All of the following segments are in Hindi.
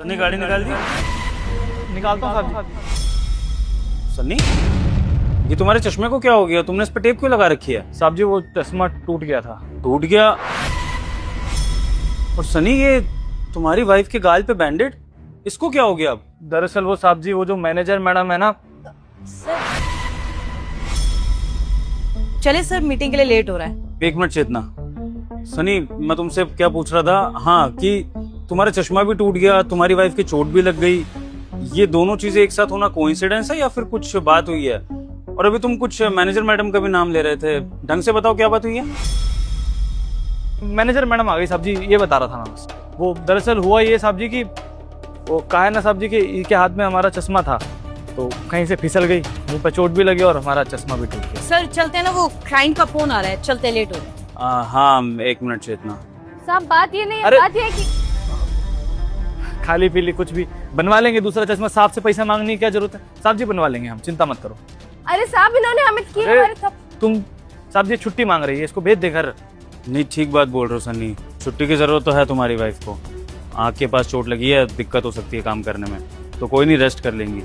सन्नी गाड़ी निकाल दी। निकालता हूँ साहब जी। सन्नी, ये तुम्हारे चश्मे को क्या हो गया? तुमने इस पे टेप क्यों लगा रखी है? साहब जी वो चश्मा टूट गया था। टूट गया? और सनी, ये तुम्हारी वाइफ के गाल पे बैंडेड, इसको क्या हो गया अब? दरअसल वो साहब जी वो जो मैनेजर मैडम है ना। चले सर, मीटिंग के लिए लेट हो रहा है। एक मिनट चेतना। सनी, मैं तुमसे क्या पूछ रहा था, हाँ, कि तुम्हारा चश्मा भी टूट गया, तुम्हारी वाइफ की चोट भी लग गई, ये दोनों चीजें एक साथ होना कोइंसिडेंस है या फिर कुछ बात हुई है? और अभी तुम कुछ मैनेजर मैडम का भी नाम ले रहे थे, ढंग से बताओ क्या बात हुई है? मैनेजर मैडम आ गई साहब जी, ये बता रहा था मैं बस। वो दरअसल हुआ ये साहब जी कि वो कहा है ना साहब जी कि इनके हाथ में हमारा चश्मा था, तो कहीं से फिसल गई, मुंह पे चोट भी लगी और हमारा चश्मा भी टूट गया। सर चलते हैं ना, वो क्लाइंट का फोन आ रहा है, चलते लेट हो रहे हैं। हाँ, एक मिनट चेतना। साहब बात ये नहीं है, अरे! बात ये है कि खाली पीली कुछ भी बनवा लेंगे, दूसरा चश्मा। साहब से पैसा मांगने की क्या जरूरत है? साहब जी बनवा लेंगे हम, चिंता मत करो। अरे साहब इन्होंने हमें की अरे! हमारे सब। तुम साहब जी छुट्टी मांग रही है, इसको भेज दे घर। नहीं, ठीक बात बोल रहे हो सन्नी, छुट्टी की जरूरत तो है तुम्हारी वाइफ को, आँख के पास चोट लगी है, दिक्कत हो सकती है काम करने में, तो कोई नहीं, रेस्ट कर लेंगी।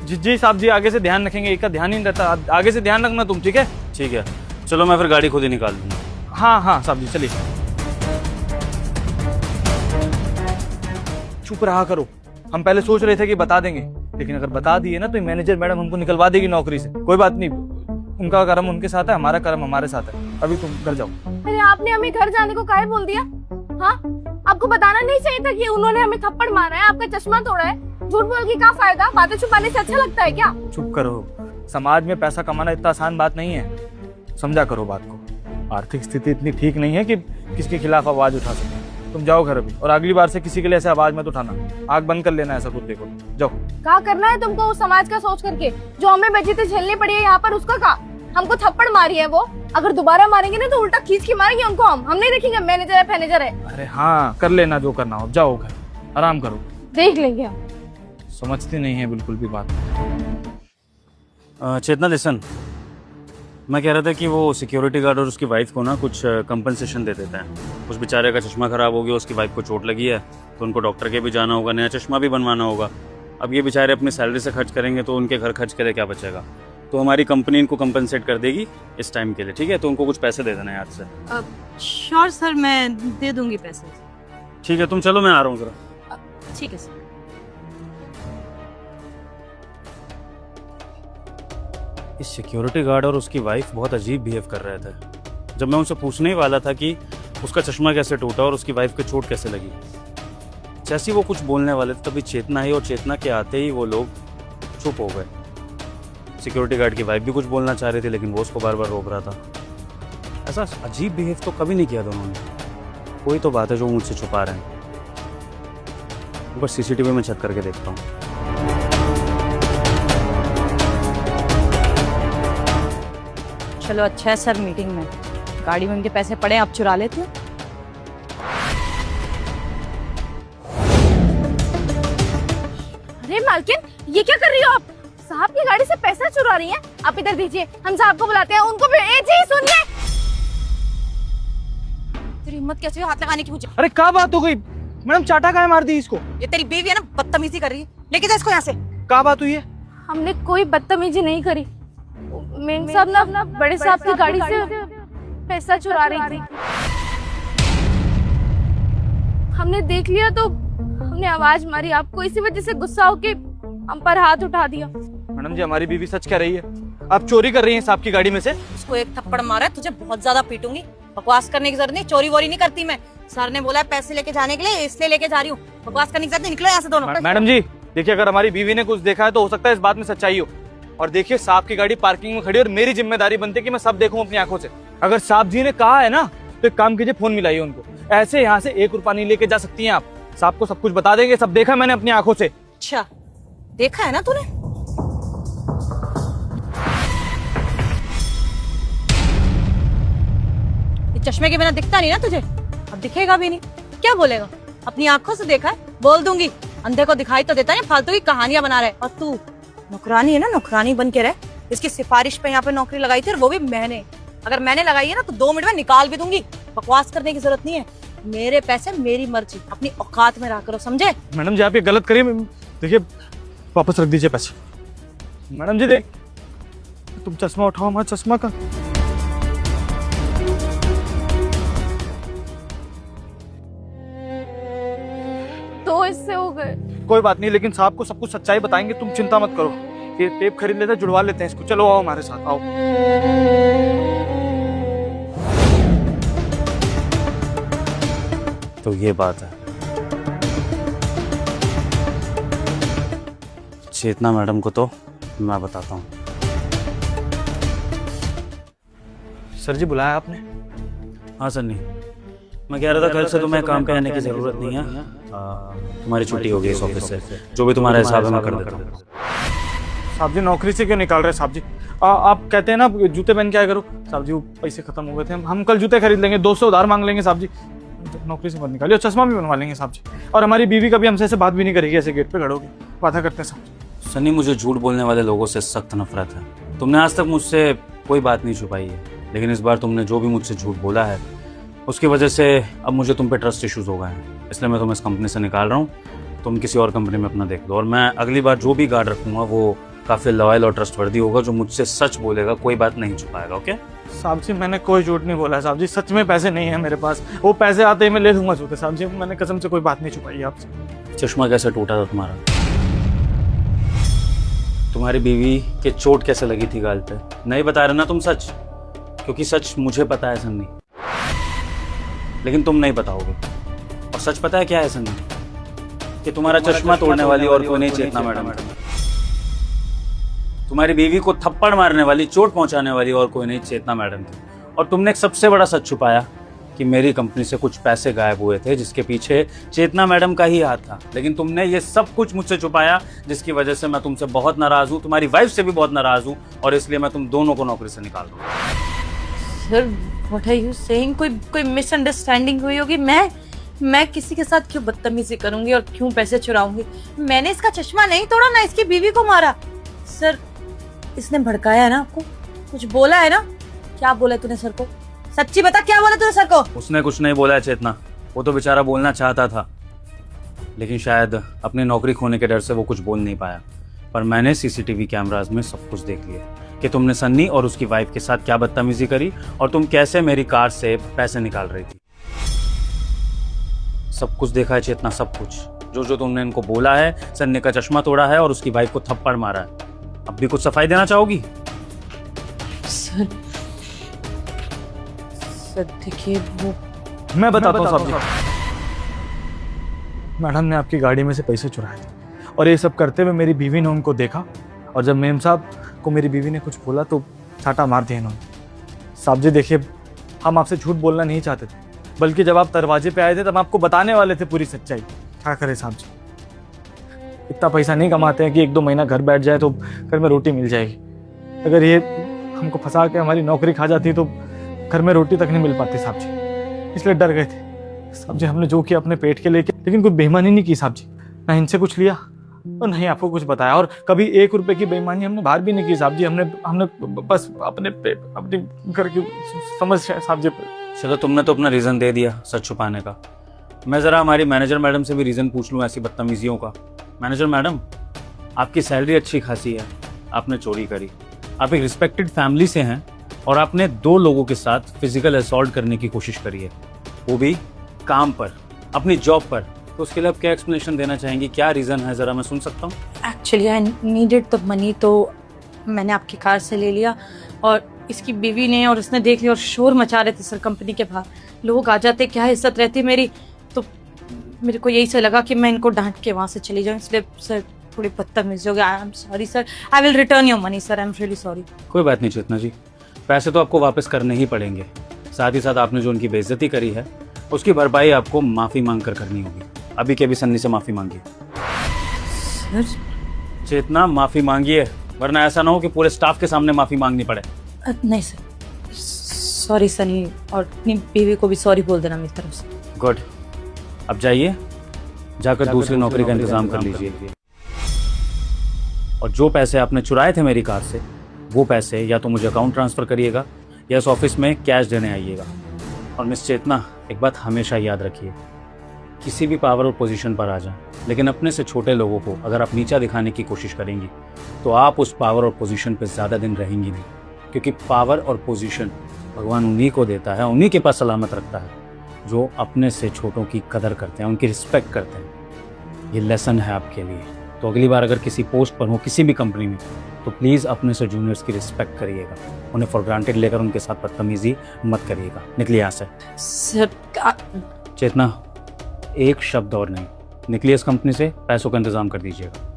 जी साहब जी, आगे से ध्यान रखेंगे, इसका ध्यान ही नहीं रहता, आगे से ध्यान रखना तुम, ठीक है? ठीक है, चलो मैं फिर गाड़ी खुद ही निकाल दूंगा। हाँ साहब जी चलिए। चुप रहा करो, हम पहले सोच रहे थे कि बता देंगे, लेकिन अगर बता दिए ना तो मैनेजर मैडम हमको निकलवा देगी नौकरी से। कोई बात नहीं, उनका कर्म उनके साथ है, हमारा कर्म हमारे साथ है। अभी तुम घर जाओ। अरे आपने हमें घर जाने को काहे बोल दिया? हाँ, आपको बताना नहीं चाहिए था कि उन्होंने हमें थप्पड़ मारा है, आपका चश्मा तोड़ा है। झूठ बोल के क्या फायदा? बातें छुपाने से अच्छा लगता है क्या? चुप करो, समाज में पैसा कमाना इतना आसान बात नहीं है, समझा करो बात को। आर्थिक स्थिति इतनी ठीक नहीं है कि किसके खिलाफ आवाज उठा सके। तुम जाओ घर अभी, और अगली बार से किसी के लिए ऐसे आवाज मत उठाना, आग बंद कर लेना, ऐसा कुछ देखो। जाओ। क्या करना है तुमको उस समाज का सोच करके? जो हमें बेइज्जती झेलनी पड़ी है यहाँ पर, उसका का? हमको थप्पड़ मारी है वो, अगर दोबारा मारेंगे ना तो उल्टा खींच के मारेंगे उनको। हम नहीं देखेंगे मैनेजर है फैनेजर है। अरे हाँ, कर लेना जो करना हो, जाओ घर, आराम करो। देख लेंगे हम। समझती नहीं है बिल्कुल भी बात। चेतना लिसन, मैं कह रहा था कि वो सिक्योरिटी गार्ड और उसकी वाइफ को ना कुछ कंपनसेशन दे देते हैं। उस बेचारे का चश्मा खराब हो गया, उसकी वाइफ को चोट लगी है, तो उनको डॉक्टर के भी जाना होगा, नया चश्मा भी बनवाना होगा। अब ये बेचारे अपनी सैलरी से खर्च करेंगे तो उनके घर खर्च के लिए क्या बचेगा? तो हमारी कंपनी इनको कंपनसेट कर देगी इस टाइम के लिए, ठीक है? तो उनको कुछ पैसे दे देना याद से। श्योर सर, मैं दे दूंगी पैसे। ठीक है, तुम चलो, मैं आ रहा हूँ जरा। ठीक है सर। इस सिक्योरिटी गार्ड और उसकी वाइफ बहुत अजीब बिहेव कर रहे थे। जब मैं उनसे पूछने ही वाला था कि उसका चश्मा कैसे टूटा और उसकी वाइफ को चोट कैसे लगी, जैसे ही वो कुछ बोलने वाले थे तभी चेतना आई, और चेतना के आते ही वो लोग चुप हो गए। सिक्योरिटी गार्ड की वाइफ भी कुछ बोलना चाह रही थी, लेकिन वो उसको बार बार रोक रहा था। ऐसा अजीब बिहेव तो कभी नहीं किया दोनों ने। कोई तो बात है जो मुझसे छुपा रहे हैं। ऊपर सीसीटीवी में चेक करके देखता हूँ। चलो अच्छा है सर, मीटिंग में गाड़ी में उनके पैसे पड़े, आप चुरा लेते हो। अरे मालकिन, ये क्या कर रही हो आप? साहब की गाड़ी से पैसा चुरा रही हैं? आप इधर दीजिए, हम साहब को बुलाते हैं, उनको भी। जी सुनिए। तेरी हिम्मत कैसे हुई हाथ लगाने की मुझे? अरे क्या बात हो गई मैडम? चाटा काहे मार दी इसको? ये तेरी बीवी है ना, बदतमीजी कर रही है। लेके जा इसको यहाँ से। क्या बात हुई है? हमने कोई बदतमीजी नहीं करी। मेम साहब ना बड़े साहब की गाड़ी से पैसा चुरा रही थी। हमने देख लिया तो हमने आवाज मारी आपको, इसी वजह से गुस्सा होके हम पर हाथ उठा दिया। मैडम जी, हमारी बीवी सच कह रही है, आप चोरी कर रही हैं साहब की गाड़ी में से। उसको एक थप्पड़ मारा है, तुझे बहुत ज्यादा पीटूंगी। बकवास करने की जरूरत नहीं, चोरी वोरी नहीं करती मैं। सर ने बोला है पैसे लेके जाने के लिए, इसलिए लेके जा रही हूँ। बकवास करने की जरूरत नहीं, निकलो यहाँ से दोनों। मैडम जी देखिए, अगर हमारी बीवी ने कुछ देखा है तो हो सकता है इस बात में सच्चाई हो। और देखिए, साहब की गाड़ी पार्किंग में खड़ी है और मेरी जिम्मेदारी बनती है कि मैं सब देखूं अपनी आंखों से। अगर साहब जी ने कहा है ना तो एक काम कीजिए, फोन मिलाइए उनको। ऐसे यहाँ से 1 रुपया नहीं लेके जा सकती हैं आप। साहब को सब कुछ बता देंगे, सब देखा मैंने अपनी आंखों से। अच्छा देखा है ना तूने? ये चश्मे के बिना दिखता नहीं ना तुझे, अब दिखेगा भी नहीं। क्या बोलेगा? अपनी आंखों से देखा है, बोल दूंगी। अंधे को दिखाई तो देता है, फालतू की कहानियां बना रहे। और तू नौकरानी है ना, नौकरानी बन के रह। इसकी सिफारिश पे यहाँ पे नौकरी लगाई थी, और वो भी मैंने। अगर मैंने लगाई है ना तो 2 मिनट में निकाल भी दूंगी। बकवास करने की जरूरत नहीं है। मेरे पैसे मेरी मर्जी, अपनी औकात में रहा करो, समझे? मैडम जी आप ये गलत करिए, देखिए वापस रख दीजिए पैसे। मैडम जी देख, तुम चश्मा उठाओ, हमारा चश्मा का। तो इससे हो गए। कोई बात नहीं, लेकिन साहब को सब कुछ सच्चाई बताएंगे, तुम चिंता मत करो। ये टेप खरीद लेते हैं, जुड़वा लेते हैं इसको। चलो आओ हमारे साथ, आओ। तो ये बात है। चेतना मैडम को तो मैं बताता हूँ। सर जी बुलाया आपने? हाँ सन्नी, मैं कह रहा था कल से तुम्हें काम पे आने की जरूरत नहीं है। तुम्हारी छुट्टी हो गई इस ऑफिस से, जो भी तुम्हारा हिसाब है मैं कर देता हूँ। साहब जी नौकरी से क्यों निकाल रहे हैं साहब जी? आप कहते हैं ना जूते पहन के आया करो। साहब जी वो पैसे खत्म हो गए थे, हम कल जूते खरीद लेंगे, 200 उधार मांग लेंगे साहब जी। नौकरी से मत निकालिए, चश्मा भी बनवा लेंगे साहब जी। और हमारी बीवी कभी हमसे ऐसे बात भी नहीं करेगी, ऐसे गेट पे खड़ोगे। वादा करते हैं साहब जी। सन्नी, मुझे झूठ बोलने वाले लोगों से सख्त नफरत है। तुमने आज तक मुझसे कोई बात नहीं छुपाई है, लेकिन इस बार तुमने जो भी मुझसे झूठ बोला है उसकी वजह से अब मुझे तुम पे ट्रस्ट इश्यूज हो गए हैं। इसलिए मैं तुम्हें इस कंपनी से निकाल रहा हूँ। तुम किसी और कंपनी में अपना देख लो, और मैं अगली बार जो भी गार्ड रखूंगा वो काफ़ी लॉयल और ट्रस्टवर्दी होगा, जो मुझसे सच बोलेगा, कोई बात नहीं छुपाएगा। ओके साहब जी मैंने कोई झूठ नहीं बोला है साहब जी, सच में पैसे नहीं है मेरे पास। वो पैसे आते ही मैं ले लूंगा जूते साहब जी, मैंने कसम से कोई बात नहीं छुपाई है आपसे। चश्मा कैसे टूटा था तुम्हारा? तुम्हारी बीवी के चोट कैसे लगी थी गाल पे? नहीं बता रहे ना तुम सच? क्योंकि सच मुझे पता है सन्नी, लेकिन तुम नहीं बताओगे। और सच पता है क्या है सन्नी? कि तुम्हारा चश्मा तोड़ने वाली और कोई नहीं चेतना मैडम। तुम्हारी बीवी को थप्पड़ मारने वाली, चोट पहुंचाने वाली और कोई नहीं चेतना मैडम थी। और तुमने एक सबसे बड़ा सच छुपाया कि मेरी कंपनी से कुछ पैसे गायब हुए थे, जिसके पीछे चेतना मैडम का ही हाथ था। लेकिन तुमने ये सब कुछ मुझसे छुपाया, जिसकी वजह से मैं तुमसे बहुत नाराज हूँ, तुम्हारी वाइफ से भी बहुत नाराज हूँ, और इसलिए मैं तुम दोनों को नौकरी से निकाल दूँ। Sir what are you saying? कोई मिसअंडरस्टैंडिंग हुई होगी। मैं किसी के साथ क्यों बदतमीजी करूंगी और क्यों पैसे चुराऊंगी? मैंने इसका चश्मा नहीं तोड़ा, ना इसकी बीवी को मारा। सर इसने भड़काया है ना आपको? कुछ बोला है ना? क्या बोला तूने सर को? सच्ची बता, क्या बोला तूने सर को? उसने कुछ नहीं बोला है चेतना, वो तो बेचारा बोलना चाहता था, लेकिन शायद अपनी नौकरी खोने के डर से वो कुछ बोल नहीं पाया। पर मैंने सीसीटीवी कैमराज में सब कुछ देख लिया कि तुमने सन्नी और उसकी वाइफ के साथ क्या बदतमीजी करी, और तुम कैसे मेरी कार से पैसे निकाल रही थी। सब कुछ देखा है चेतना, सब कुछ। जो तुमने इनको बोला है, सन्नी का चश्मा तोड़ा है और उसकी वाइफ को थप्पड़ मारा है। अब भी कुछ सफाई देना चाहोगी? सर देखिए वो मैं बताता हूँ साहब जी। मैडम ने आपकी गाड़ी में से पैसे चुराए थे, और ये सब करते हुए मेरी बीवी ने उनको देखा, और जब मेम साहब को मेरी बीवी ने कुछ बोला तो छाटा मार दिया इन्होंने। साहब जी देखिए, हम आपसे झूठ बोलना नहीं चाहते थे, बल्कि जब आप दरवाजे पे आए थे तब आपको बताने वाले थे पूरी सच्चाई। क्या करें साहब जी, इतना पैसा नहीं कमाते हैं कि 1-2 महीना घर बैठ जाए तो घर में रोटी मिल जाएगी। अगर ये हमको फंसा के हमारी नौकरी खा जाती तो घर में रोटी तक नहीं मिल पाती साहब जी, इसलिए डर गए थे साहब जी। हमने जो किया अपने पेट के लेके, लेकिन कोई बेईमानी नहीं की साहब जी, ना इनसे कुछ लिया और नहीं आपको कुछ बताया, और कभी 1 रुपए की बेईमानी हमने बाहर भी नहीं की साहब जी। हमने बस अपने घर की समस्या साहब जी। चलो तुमने तो अपना रीजन दे दिया सच छुपाने का। मैं जरा हमारी मैनेजर मैडम से भी रीजन पूछ लूँ ऐसी बदतमीजियों का। मैनेजर मैडम, आपकी सैलरी अच्छी खासी है, आपने चोरी करी, आप एक रिस्पेक्टेड फैमिली से हैं, और आपने 2 लोगों के साथ फिजिकल असॉल्ट करने की कोशिश करी है, वो भी काम पर, अपनी जॉब पर। तो उसके लिए आप क्या एक्सप्लेनेशन देना चाहेंगी? क्या रीजन है, जरा मैं सुन सकता हूँ? Actually I needed the money, तो मैंने आपकी कार से ले लिया, और इसकी बीवी ने और उसने देख लिया और शोर मचा रहे थे सर कंपनी के बाहर। लोग आ जाते, क्या इज्जत रहती मेरी, तो मेरे को यही से लगा कि मैं इनको डांट के वहाँ से चली जाऊँ, इसलिए सर थोड़ी बदतमीजी हो गई। I am sorry sir, I will return your money sir, I am really sorry. कोई बात नहीं चेतना जी, पैसे तो आपको वापस करने ही पड़ेंगे। साथ ही साथ आपने जो उनकी बेइज्जती करी है उसकी भरपाई आपको माफ़ी मांग कर करनी होगी। अभी के अभी सन्नी से माफ़ी मांगिए। सर चेतना, माफ़ी मांगिए, वरना ऐसा ना हो कि पूरे स्टाफ के सामने माफ़ी मांगनी पड़े। नहीं सर, सॉरी सनी, और अपनी बीवी को भी सॉरी बोल देना मेरी तरफ से। गुड, अब जाइए, जाकर दूसरी नौकरी का इंतजाम कर लीजिए, और जो पैसे आपने चुराए थे मेरी कार से, वो पैसे या तो मुझे अकाउंट ट्रांसफ़र करिएगा या इस ऑफिस में कैश देने आइएगा। और मिस चेतना, एक बात हमेशा याद रखिए, किसी भी पावर और पोजीशन पर आ जाएं, लेकिन अपने से छोटे लोगों को अगर आप नीचा दिखाने की कोशिश करेंगी तो आप उस पावर और पोजीशन पर ज़्यादा दिन रहेंगी नहीं, क्योंकि पावर और पोजीशन भगवान उन्हीं को देता है, उन्हीं के पास सलामत रखता है जो अपने से छोटों की कदर करते हैं, उनकी रिस्पेक्ट करते हैं। ये लेसन है आपके लिए। तो अगली बार अगर किसी पोस्ट पर हो किसी भी कंपनी में, तो प्लीज़ अपने से जूनियर्स की रिस्पेक्ट करिएगा, उन्हें फॉर ग्रांटेड लेकर उनके साथ बदतमीजी मत करिएगा। निकलिए यहाँ से। सर चेतना, एक शब्द और नहीं, निकलिए इस कंपनी से, पैसों का इंतजाम कर दीजिएगा।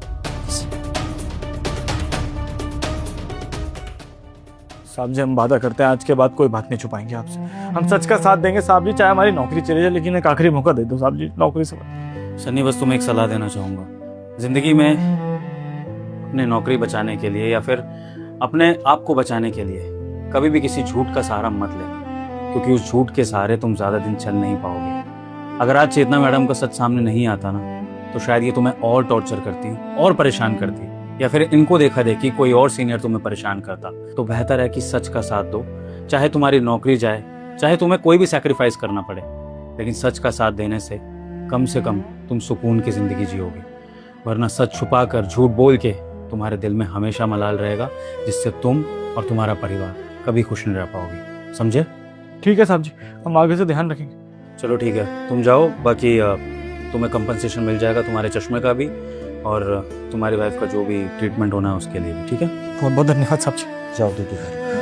साहब जी, हम वादा करते हैं आज के बाद कोई बात नहीं छुपाएंगे आपसे। हम सच का साथ देंगे साहब जी, चाहे हमारी नौकरी चली जाए, लेकिन एक आखिरी मौका दे दो साहब जी नौकरी से। सन्नी, बस तुम्हें एक सलाह देना चाहूँगा। ज़िंदगी में अपने नौकरी बचाने के लिए या फिर अपने आप को बचाने के लिए कभी भी किसी झूठ का सहारा मत लेना, क्योंकि उस झूठ के सहारे तुम ज़्यादा दिन चल नहीं पाओगे। अगर आज चेतना मैडम का सच सामने नहीं आता ना, तो शायद ये तुम्हें और टॉर्चर करती और परेशान करती, या फिर इनको देखा देखी कोई और सीनियर तुम्हें परेशान करता। तो बेहतर है कि सच का साथ दो, चाहे तुम्हारी नौकरी जाए, चाहे तुम्हें कोई भी सैक्रिफाइस करना पड़े, लेकिन सच का साथ देने से कम तुम सुकून की जिंदगी जियोगे। वरना सच छुपा कर, झूठ बोल के तुम्हारे दिल में हमेशा मलाल रहेगा, जिससे तुम और तुम्हारा परिवार कभी खुश नहीं रह पाओगे। समझे? ठीक है साहब जी, हम आगे से ध्यान रखेंगे। चलो ठीक है, तुम जाओ। बाकी तुम्हें कंपनसेशन मिल जाएगा, तुम्हारे चश्मे का भी और तुम्हारी वाइफ का जो भी ट्रीटमेंट होना है उसके लिए भी। ठीक है? बहुत बहुत धन्यवाद साहब जी। जाओ ड्यूटी करो।